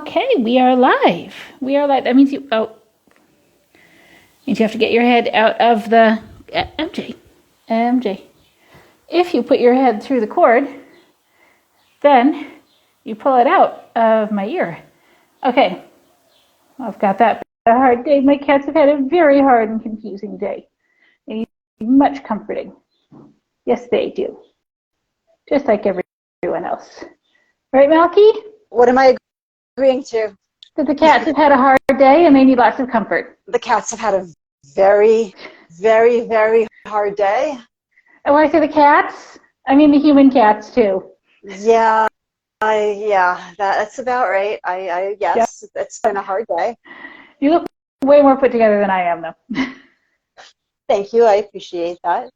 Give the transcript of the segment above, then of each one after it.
Okay, we are live. We are live. That means means you have to get your head out of the MJ. If you put your head through the cord, then you pull it out of my ear. Okay, I've got that. A hard day. My cats have had a very hard and confusing day. They need much comforting. Yes, they do. Just like everyone else. Right, Malkie? What am I agreeing to? That the cats have had a hard day and they need lots of comfort. The cats have had a very, very, very hard day. And when I say the cats, I mean the human cats too. Yeah, that's about right. Yes, yep. It's been a hard day. You look way more put together than I am, though. Thank you. I appreciate that.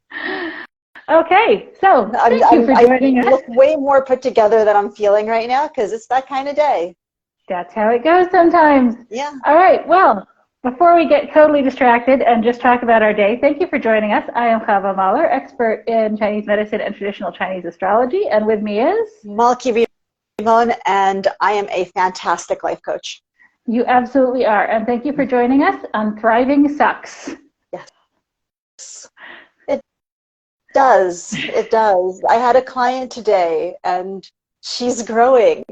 Okay, so thank you for joining us. I look way more put together than I'm feeling right now because it's that kind of day. That's how it goes sometimes. Yeah. All right, well, before we get totally distracted and just talk about our day, thank you for joining us. I am Havva Mahler, expert in Chinese medicine and traditional Chinese astrology, and with me is... Malkie, Rimon, and I am a fantastic life coach. You absolutely are, and thank you for joining us on Thriving Sucks. Yes. It does. I had a client today, and she's growing.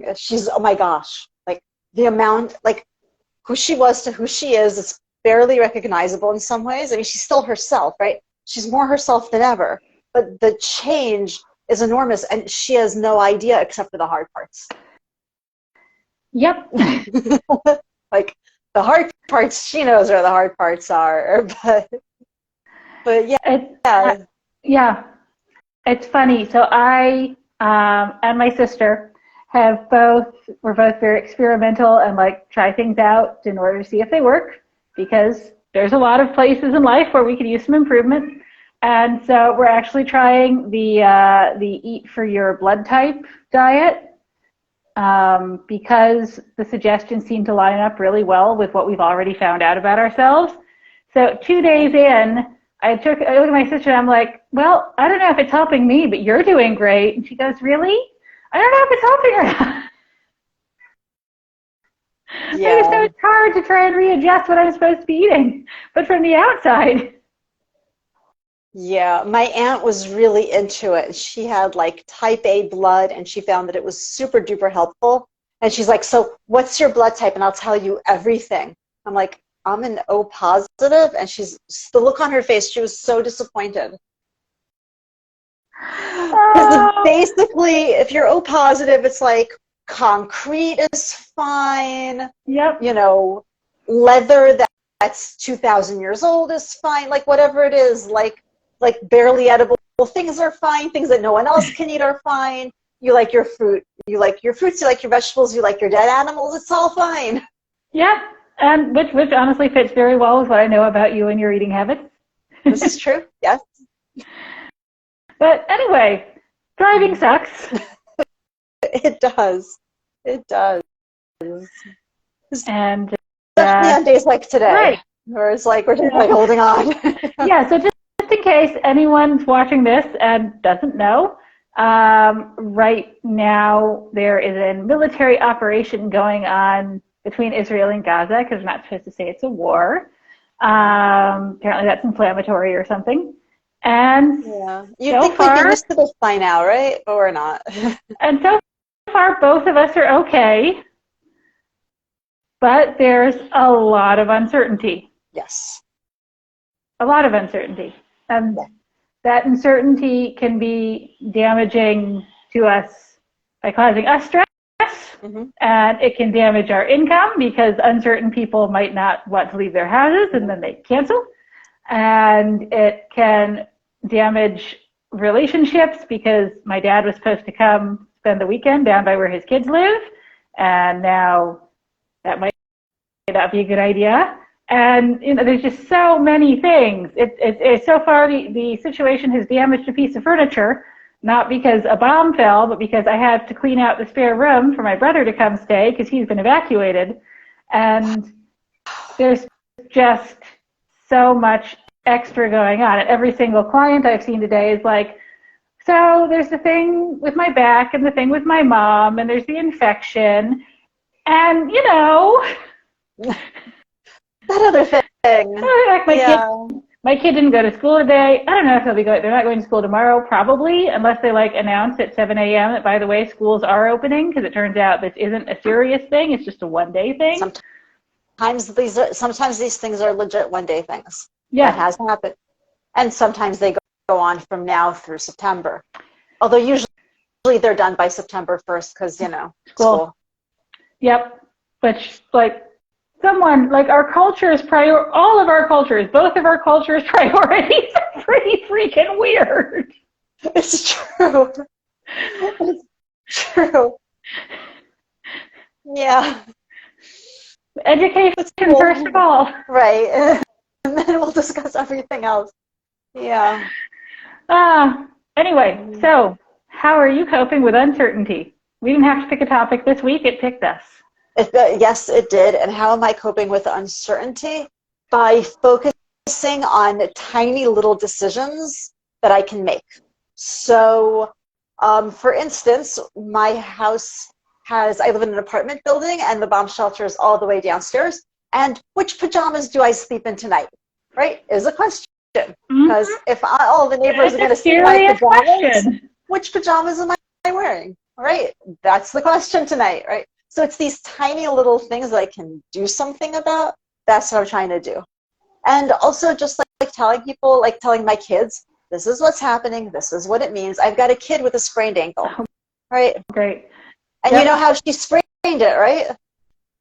Oh my gosh, like the amount, like who she was to who she is barely recognizable in some ways. I mean, she's still herself, right? She's more herself than ever, but the change is enormous, and she has no idea except for the hard parts. Yep. Like the hard parts, she knows where the hard parts are, but yeah. Yeah, it's funny. So I and my sister we're both very experimental and like try things out in order to see if they work, because there's a lot of places in life where we could use some improvement. And so we're actually trying the Eat for Your Blood Type diet, because the suggestions seem to line up really well with what we've already found out about ourselves. So 2 days in, I look at my sister and I'm like, well, I don't know if it's helping me, but you're doing great. And she goes, really? I don't know if it's helping or not. Yeah. So it's hard to try and readjust what I'm supposed to be eating, but from the outside. Yeah, my aunt was really into it. She had like type A blood, and she found that it was super duper helpful. And she's like, so what's your blood type? And I'll tell you everything. I'm like, I'm an O positive. And the look on her face, she was so disappointed. Because basically, if you're O positive, it's like concrete is fine. Yep. You know, leather that's 2,000 years old is fine. Like whatever it is, like barely edible things are fine. Things that no one else can eat are fine. You like your fruit. You like your fruits. You like your vegetables. You like your dead animals. It's all fine. Yep. And which honestly fits very well with what I know about you and your eating habits. This is true. Yes. But anyway, thriving sucks. It does. It does. And especially on days like today, right, where it's like we're just like holding on. Yeah. So just in case anyone's watching this and doesn't know, right now there is a military operation going on between Israel and Gaza, because we're not supposed to say it's a war. Apparently that's inflammatory or something. And yeah, you'd think we'd be used to this by now, right? But we're not. And so far, both of us are okay, but there's a lot of uncertainty. Yes. A lot of uncertainty. And that uncertainty can be damaging to us by causing us stress. Mm-hmm. And it can damage our income, because uncertain people might not want to leave their houses and then they cancel. And it can damage relationships, because my dad was supposed to come spend the weekend down by where his kids live, and now that might not be a good idea. And there's just so many things. It's so far the situation has damaged a piece of furniture, not because a bomb fell, but because I had to clean out the spare room for my brother to come stay, because he's been evacuated. And there's just so much extra going on. And every single client I've seen today is like, so there's the thing with my back and the thing with my mom, and there's the infection. And, That other thing. My kid didn't go to school today. I don't know if they're not going to school tomorrow, probably, unless they announce at 7 a.m. that, by the way, schools are opening, because it turns out this isn't a serious thing. It's just a one-day thing. Sometimes these things are legit one-day things. Yeah. That has happened. And sometimes they go on from now through September. Although usually they're done by September 1st because, school. Yep. But, our culture's all of our cultures, both of our cultures' priorities are pretty freaking weird. It's true. It's true. Yeah. Education first of all. Right. And then we'll discuss everything else. Yeah. Anyway, so how are you coping with uncertainty? We didn't have to pick a topic this week. It picked us. Yes, it did. And how am I coping with uncertainty? By focusing on tiny little decisions that I can make. So, for instance, my house I live in an apartment building, and the bomb shelter is all the way downstairs. And which pajamas do I sleep in tonight? Right? Is a question. Because if all the neighbors are going to see my pajamas, which pajamas am I wearing? Right? That's the question tonight, right? So it's these tiny little things that I can do something about. That's what I'm trying to do. And also just telling people, telling my kids, this is what's happening. This is what it means. I've got a kid with a sprained ankle, right? Great. And you know how she sprained it, right?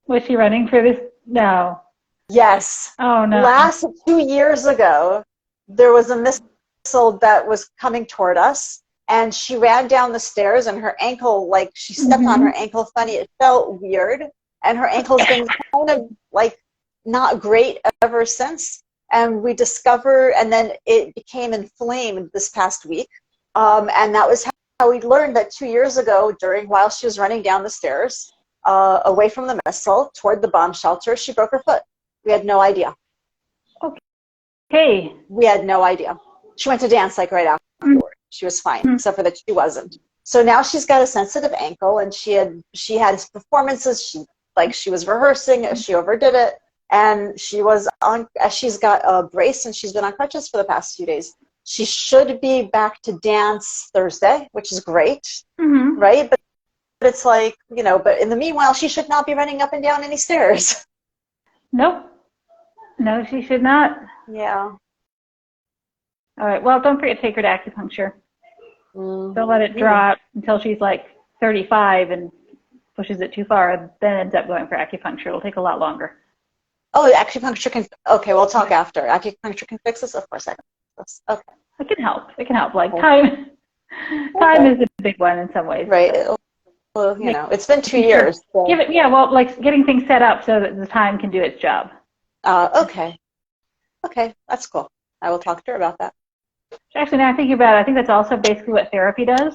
Was she running for this? No. Yes. Oh, no. Last 2 years ago, there was a missile that was coming toward us. And she ran down the stairs, and her ankle, she stepped on her ankle funny. It felt weird. And her ankle's been kind of, not great ever since. And we discovered, and then it became inflamed this past week. And that was how we learned that 2 years ago, while she was running down the stairs, away from the missile, toward the bomb shelter, she broke her foot. We had no idea. Okay. We had no idea. She went to dance, right afterward. She was fine, except for that she wasn't. So now she's got a sensitive ankle, and she had performances. She was rehearsing. She overdid it, and she's got a brace, and she's been on crutches for the past few days. She should be back to dance Thursday, which is great, right? But it's but in the meanwhile, she should not be running up and down any stairs. Nope. No, she should not. Yeah. All right. Well, don't forget to take her to acupuncture. Don't let it drop until she's 35 and pushes it too far, and then ends up going for acupuncture. It'll take a lot longer. Oh, acupuncture can. Okay, we'll talk after. Acupuncture can fix this. Of course, I can fix this. Okay. It can help. It can help. Time is a big one in some ways. Right. Well, it's been 2 years. So. Getting things set up so that the time can do its job. Okay. Okay, that's cool. I will talk to her about that. Actually, now I'm thinking about it, I think that's also basically what therapy does.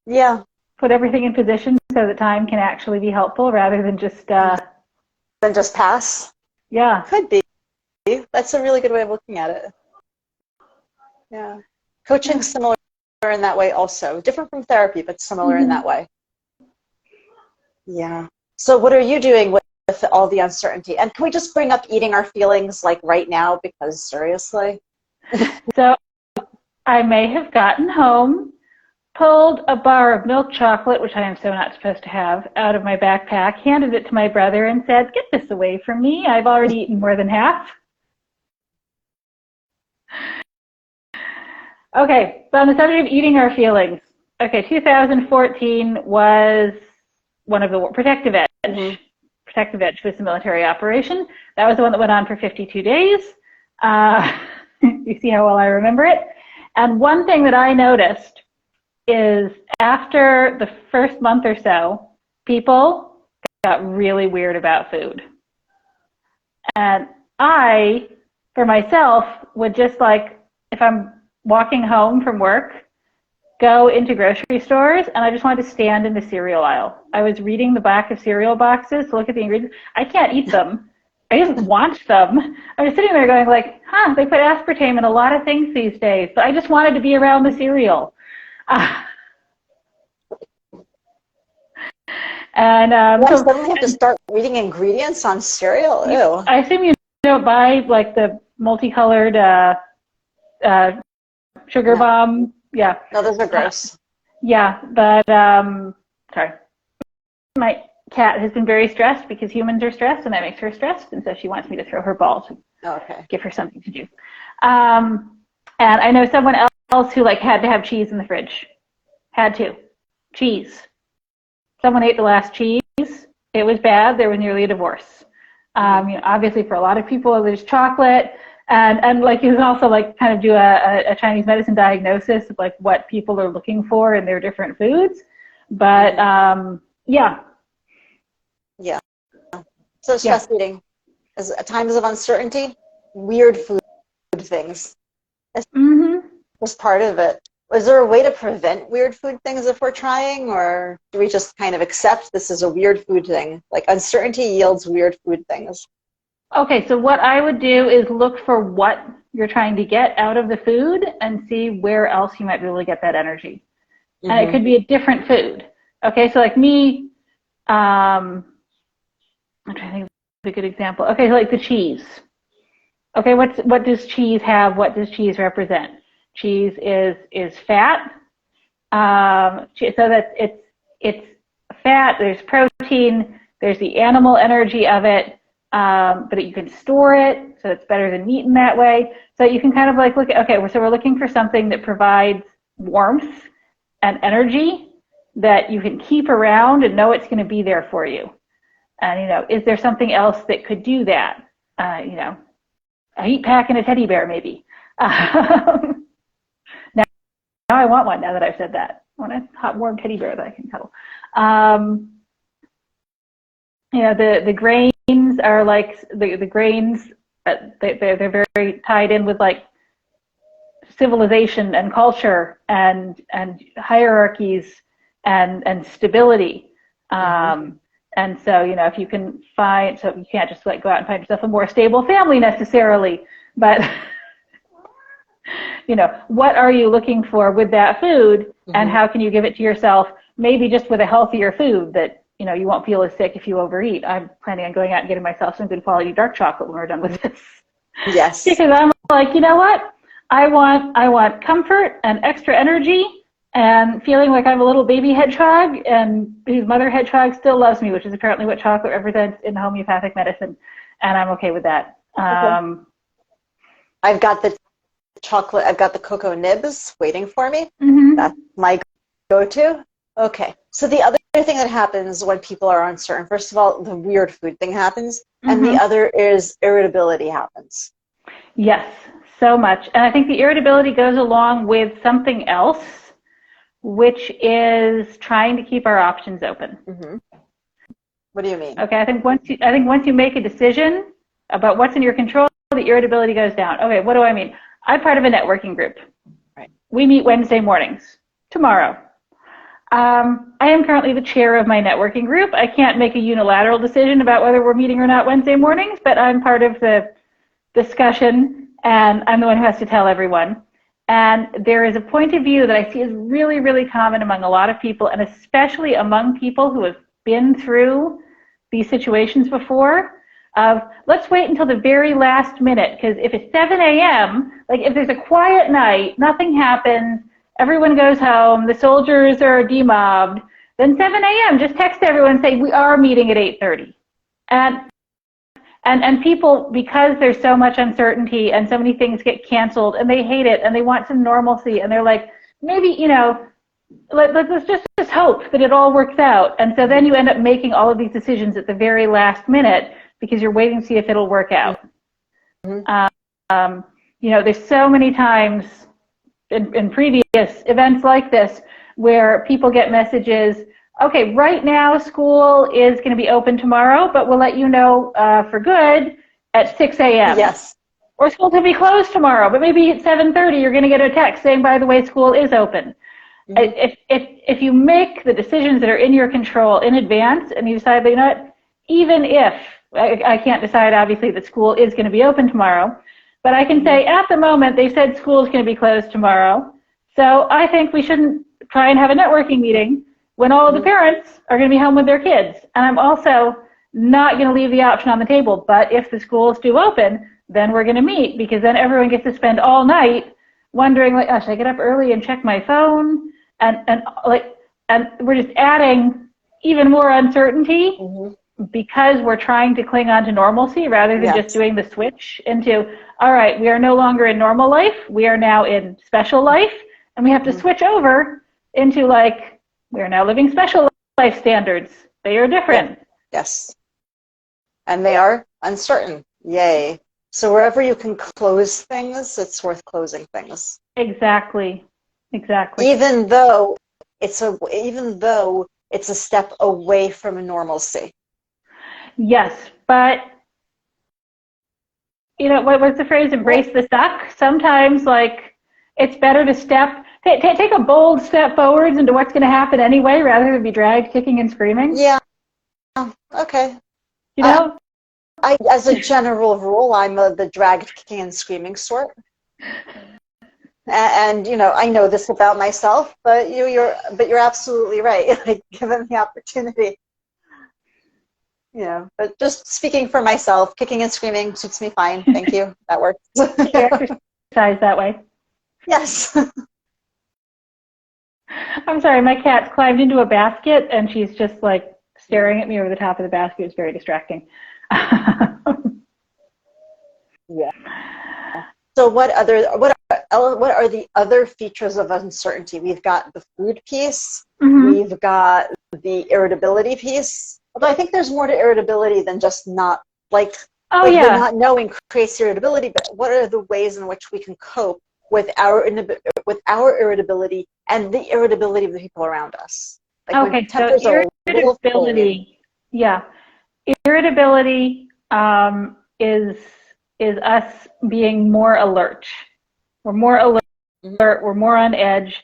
Yeah. Put everything in position so that time can actually be helpful rather than just... Than just pass? Yeah. Could be. That's a really good way of looking at it. Yeah. Coaching's similar in that way also. Different from therapy, but similar in that way. Yeah. So what are you doing with all the uncertainty? And can we just bring up eating our feelings right now, because seriously? So I may have gotten home, pulled a bar of milk chocolate, which I am so not supposed to have, out of my backpack, handed it to my brother and said, "Get this away from me. I've already eaten more than half." Okay, so on the subject of eating our feelings. Okay, 2014 was one of the Protective Edge. Protective Edge was the military operation. That was the one that went on for 52 days. You see how well I remember it? And one thing that I noticed is after the first month or so, people got really weird about food. And I, for myself, would just if I'm walking home from work, go into grocery stores, and I just wanted to stand in the cereal aisle. I was reading the back of cereal boxes to look at the ingredients. I can't eat them. I just want them. I was sitting there going they put aspartame in a lot of things these days, but I just wanted to be around the cereal. And I suddenly have to start reading ingredients on cereal. Ew. I assume you don't buy like the multicolored sugar bomb. Yeah. No, those are gross. Yeah, but sorry. My cat has been very stressed because humans are stressed, and that makes her stressed, and so she wants me to throw her ball to give her something to do. And I know someone else who like had to have cheese in the fridge. Had to. Cheese. Someone ate the last cheese. It was bad. There was nearly a divorce. Obviously, for a lot of people, there's chocolate, and like you can also like kind of do a Chinese medicine diagnosis of like what people are looking for in their different foods. But yeah. So stress eating, as times of uncertainty, weird food things. Was part of it. Was there a way to prevent weird food things if we're trying, or do we just kind of accept this is a weird food thing? Like uncertainty yields weird food things. Okay, so what I would do is look for what you're trying to get out of the food and see where else you might be able to get that energy. And it could be a different food. Okay, so like me, I'm trying to think of a good example. Okay, so like the cheese. Okay, what does cheese have? What does cheese represent? Cheese is fat. So that it's fat. There's protein. There's the animal energy of it. But you can store it, so it's better than meat in that way. So you can kind of like look at, okay, so we're looking for something that provides warmth and energy that you can keep around and know it's going to be there for you. And, is there something else that could do that? A heat pack and a teddy bear, maybe. Now I want one, now that I've said that. I want a hot, warm teddy bear that I can cuddle. The grains are like, the grains, they're very tied in with like civilization and culture and hierarchies and stability. And so, if you can find, so you can't just like go out and find yourself a more stable family necessarily, but what are you looking for with that food, and how can you give it to yourself, maybe just with a healthier food that, you won't feel as sick if you overeat. I'm planning on going out and getting myself some good quality dark chocolate when we're done with this. Yes. Because I'm like, you know what? I want comfort and extra energy and feeling like I'm a little baby hedgehog and whose mother hedgehog still loves me, which is apparently what chocolate represents in homeopathic medicine. And I'm okay with that. I've got the chocolate, I've got the cocoa nibs waiting for me. That's my go-to. Okay. So the other thing that happens when people are uncertain, first of all, the weird food thing happens, and the other is irritability happens. Yes, so much. And I think the irritability goes along with something else, which is trying to keep our options open. What do you mean? Okay, I think once you make a decision about what's in your control, the irritability goes down. Okay, what do I mean? I'm part of a networking group. Right. We meet Wednesday mornings. Tomorrow. I am currently the chair of my networking group. I can't make a unilateral decision about whether we're meeting or not Wednesday mornings, but I'm part of the discussion, and I'm the one who has to tell everyone. And there is a point of view that I see is really, really common among a lot of people, and especially among people who have been through these situations before, of let's wait until the very last minute, because if it's 7 a.m., like if there's a quiet night, nothing happens, everyone goes home, the soldiers are demobbed, then 7 a.m., just text everyone and say, we are meeting at 8:30. And people, because there's so much uncertainty and so many things get canceled and they hate it and they want some normalcy and they're like, maybe, let's just hope that it all works out. And so then you end up making all of these decisions at the very last minute because you're waiting to see if it'll work out. There's so many times in previous events like this where people get messages, okay, right now school is going to be open tomorrow, but we'll let you know for good at 6 a.m. Yes. Or school could be closed tomorrow, but maybe at 7:30 you're going to get a text saying, by the way, school is open. If you make the decisions that are in your control in advance and you decide that, what, even if, I can't decide obviously that school is going to be open tomorrow, but I can say at the moment they said school is going to be closed tomorrow, so I think we shouldn't try and have a networking meeting when all of the parents are going to be home with their kids. And I'm also not going to leave the option on the table, but if the schools do open, then we're going to meet, because then everyone gets to spend all night wondering, like, oh, should I get up early and check my phone? And we're just adding even more uncertainty because we're trying to cling on to normalcy rather than just doing the switch into, all right, we are no longer in normal life, we are now in special life, and we have to switch over into, like, we are now living special life standards. They are different. Yes. And they are uncertain. Yay. So wherever you can close things, it's worth closing things. Exactly. Exactly. Even though it's a step away from normalcy. Yes, but you know, what was the phrase? Embrace the suck. Sometimes, like, it's better to take a bold step forwards into what's going to happen anyway, rather than be dragged kicking and screaming. Yeah. Okay. You know? As a general rule, I'm the dragged kicking and screaming sort. And you know, I know this about myself, but you're absolutely right. Like, given the opportunity, you know. But just speaking for myself, kicking and screaming suits me fine. Thank you. That works. You exercise that way. Yes. I'm sorry, my cat's climbed into a basket and she's just like staring at me over the top of the basket. It's very distracting. Yeah. So what are the other features of uncertainty? We've got the food piece. We've got the irritability piece. Although I think there's more to irritability than just not the not knowing creates irritability. But what are the ways in which we can cope with our irritability and the irritability of the people around us? Like, okay, so irritability. Yeah, irritability is us being more alert. We're more alert, we're more on edge,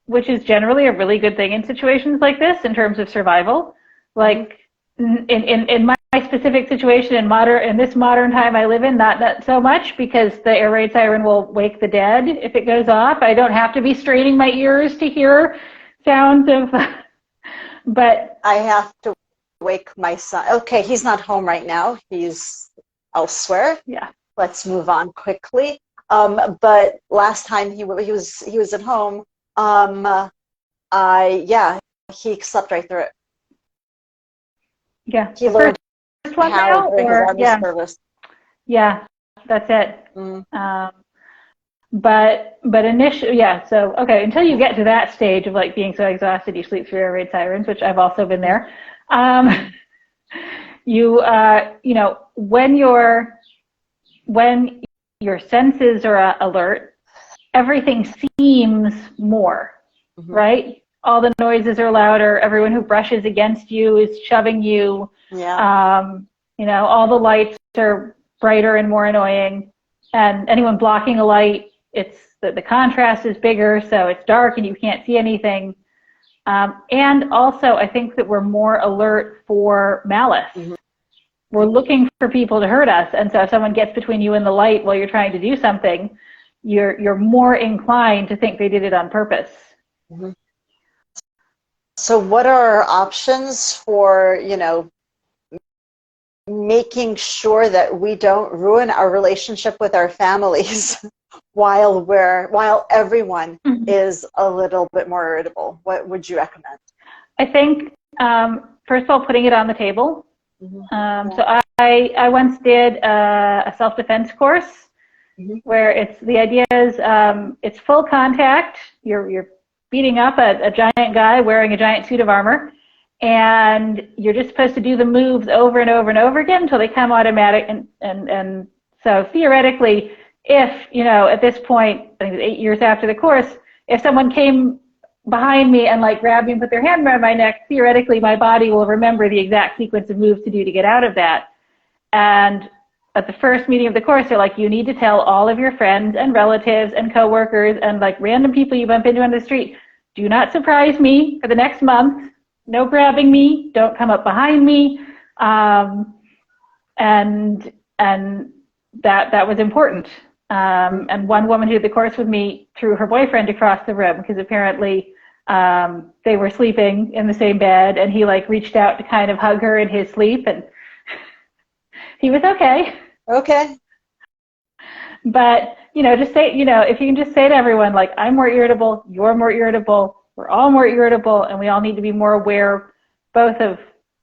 which is generally a really good thing in situations like this in terms of survival. Like in my specific situation in this modern time I live in, not so much, because the air raid siren will wake the dead if it goes off. I don't have to be straining my ears to hear sounds of, but I have to wake my son. Okay, he's not home right now. He's elsewhere. Yeah. Let's move on quickly. But last time he was at home, he slept right through it. Yeah. He learned how during his Army service. Yeah, that's it. But initially, so, okay, until you get to that stage of, like, being so exhausted you sleep through air raid sirens, which I've also been there, you know, when your senses are alert, everything seems more, right? All the noises are louder. Everyone who brushes against you is shoving you. Yeah. You know, all the lights are brighter and more annoying. And anyone blocking a light, it's the contrast is bigger, so it's dark and you can't see anything. And also, I think that we're more alert for malice. We're looking for people to hurt us, and so if someone gets between you and the light while you're trying to do something, you're more inclined to think they did it on purpose. So what are our options for, you know, making sure that we don't ruin our relationship with our families while everyone is a little bit more irritable? What would you recommend? I think, first of all, putting it on the table. So I once did a self-defense course where the idea is it's full contact. You're beating up a giant guy wearing a giant suit of armor, and you're just supposed to do the moves over and over and over again until they come automatic. And so theoretically, if, you know, at this point, I think it was 8 years after the course, if someone came behind me and, like, grabbed me and put their hand around my neck, theoretically my body will remember the exact sequence of moves to do to get out of that. And at the first meeting of the course, they're like, you need to tell all of your friends and relatives and coworkers and, like, random people you bump into on the street, do not surprise me for the next month. No grabbing me. Don't come up behind me. And that was important. And one woman who did the course with me threw her boyfriend across the room because apparently they were sleeping in the same bed, and he like reached out to kind of hug her in his sleep, and he was okay. Okay. But, just say, if you can just say to everyone, like, I'm more irritable, you're more irritable, we're all more irritable, and we all need to be more aware both of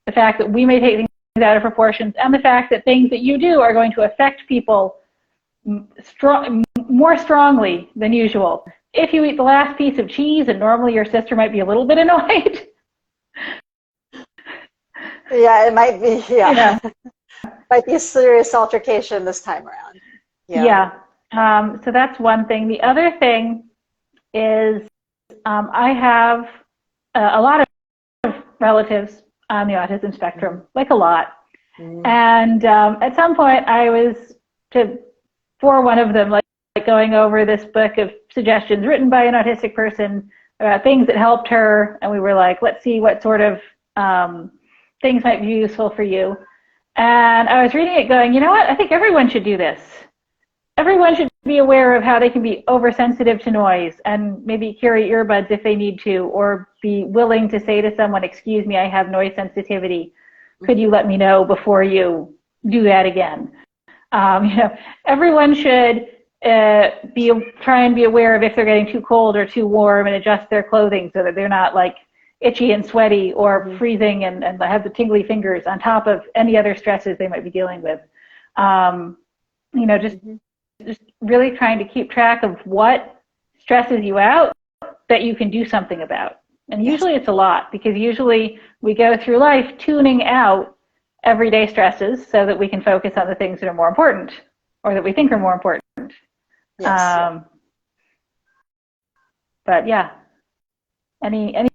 the fact that we may take things out of proportions and the fact that things that you do are going to affect people more strongly than usual. If you eat the last piece of cheese and normally your sister might be a little bit annoyed. Yeah, it might be, yeah. Might be a serious altercation this time around. Yeah. So that's one thing. The other thing is I have a lot of relatives on the autism spectrum, like a lot. And at some point I was, for one of them, like going over this book of suggestions written by an autistic person about things that helped her, and we were like, let's see what sort of things might be useful for you. And I was reading it going, you know what, I think everyone should do this. Everyone should be aware of how they can be oversensitive to noise and maybe carry earbuds if they need to, or be willing to say to someone, excuse me, I have noise sensitivity. Could you let me know before you do that again? Everyone should try and be aware of if they're getting too cold or too warm and adjust their clothing so that they're not like itchy and sweaty or freezing and have the tingly fingers on top of any other stresses they might be dealing with. Just really trying to keep track of what stresses you out that you can do something about. And usually it's a lot, because usually we go through life tuning out everyday stresses so that we can focus on the things that are more important, or that we think are more important. Yes. But yeah, any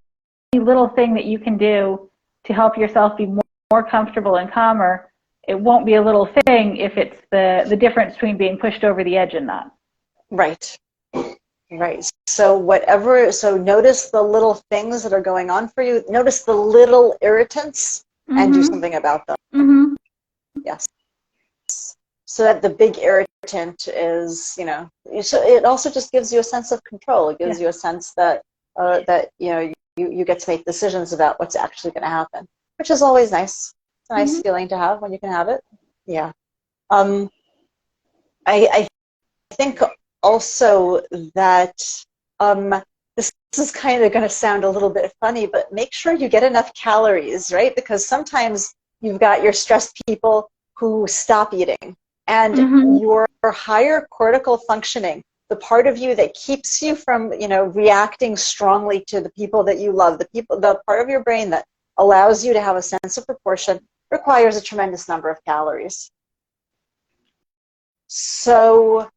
little thing that you can do to help yourself be more comfortable and calmer, it won't be a little thing if it's the difference between being pushed over the edge and not. Right. Right. So notice the little things that are going on for you. Notice the little irritants and do something about them. Yes. So that the big irritant is, so it also just gives you a sense of control. It gives you a sense that you get to make decisions about what's actually going to happen, which is always nice. It's a nice feeling to have when you can have it. Yeah. I think also that this is kind of going to sound a little bit funny, but make sure you get enough calories, right? Because sometimes you've got your stressed people who stop eating, and your higher cortical functioning, the part of you that keeps you from, reacting strongly to the people that you love, the part of your brain that allows you to have a sense of proportion, requires a tremendous number of calories. So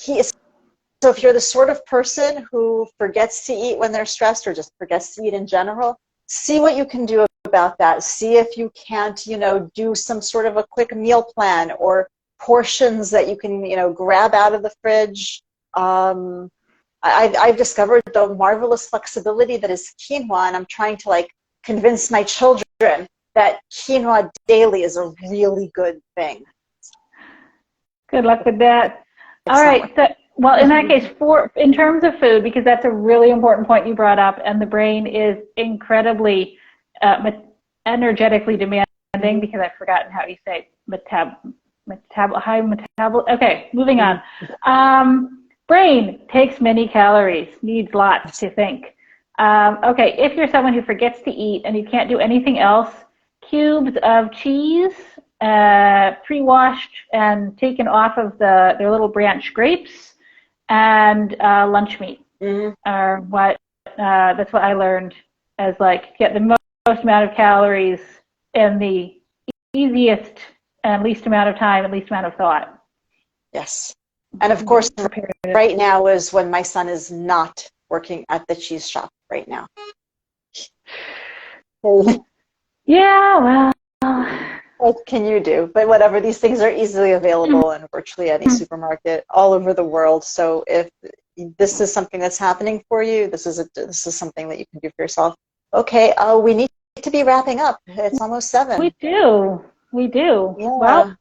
if you're the sort of person who forgets to eat when they're stressed, or just forgets to eat in general, see what you can do about that. See if you can't, do some sort of a quick meal plan, or portions that you can, grab out of the fridge. I've discovered the marvelous flexibility that is quinoa, and I'm trying to convince my children that quinoa daily is a really good thing. Good luck with that. All right. So, well, in that case, in terms of food, because that's a really important point you brought up, and the brain is incredibly energetically demanding, because I've forgotten how you say high metabol. Okay, moving on. Brain takes many calories, needs lots to think. Okay, if you're someone who forgets to eat and you can't do anything else, cubes of cheese, pre-washed and taken off of their little branch grapes, and lunch meat are that's what I learned as get the most amount of calories in the easiest and least amount of time and least amount of thought. Yes. And of course, right now is when my son is not working at the cheese shop right now. Yeah, well, what can you do? But whatever, these things are easily available in virtually any supermarket all over the world. So if this is something that's happening for you, this is something that you can do for yourself. Okay, we need to be wrapping up. It's almost 7. We do. Yeah. Well,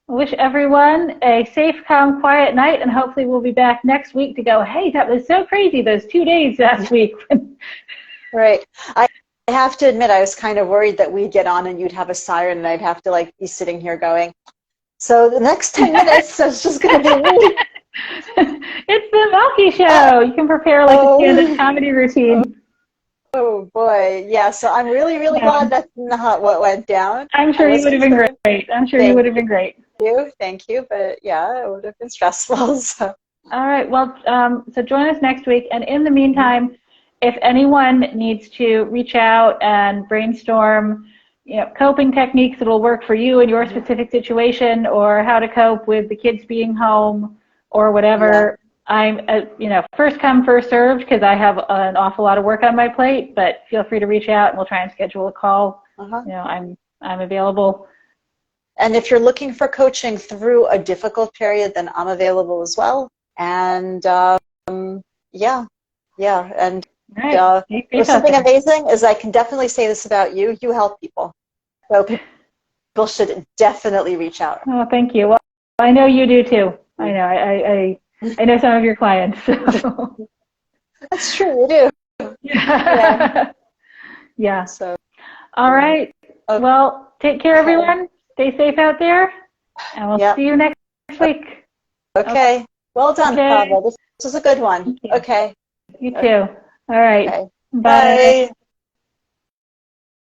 I wish everyone a safe, calm, quiet night, and hopefully we'll be back next week to go, hey, that was so crazy, those 2 days last week. Right. I have to admit, I was kind of worried that we'd get on and you'd have a siren and I'd have to like be sitting here going, so the next 10 minutes is just going to be me. It's the Malkie show. You can prepare like a stand-up comedy routine. Oh boy, yeah. So I'm really, really glad that's not what went down. I'm sure you would have been great. I'm sure you would have been great. Thank you. But yeah, it would have been stressful. So. All right. Well, so join us next week. And in the meantime, if anyone needs to reach out and brainstorm, coping techniques that will work for you in your specific situation, or how to cope with the kids being home, or whatever, I'm, first come, first served, because I have an awful lot of work on my plate. But feel free to reach out, and we'll try and schedule a call. I'm available. And if you're looking for coaching through a difficult period, then I'm available as well. And and there's something amazing is I can definitely say this about you. You help people, so people should definitely reach out. Oh, thank you. Well, I know you do too. I know. I know some of your clients. So. That's true. You do. Yeah. So. All right. Okay. Well, take care, everyone. Stay safe out there, and we'll see you next week. Okay. Well done, Havva. This was a good one. Okay. You too. All right. Okay. Bye. Bye.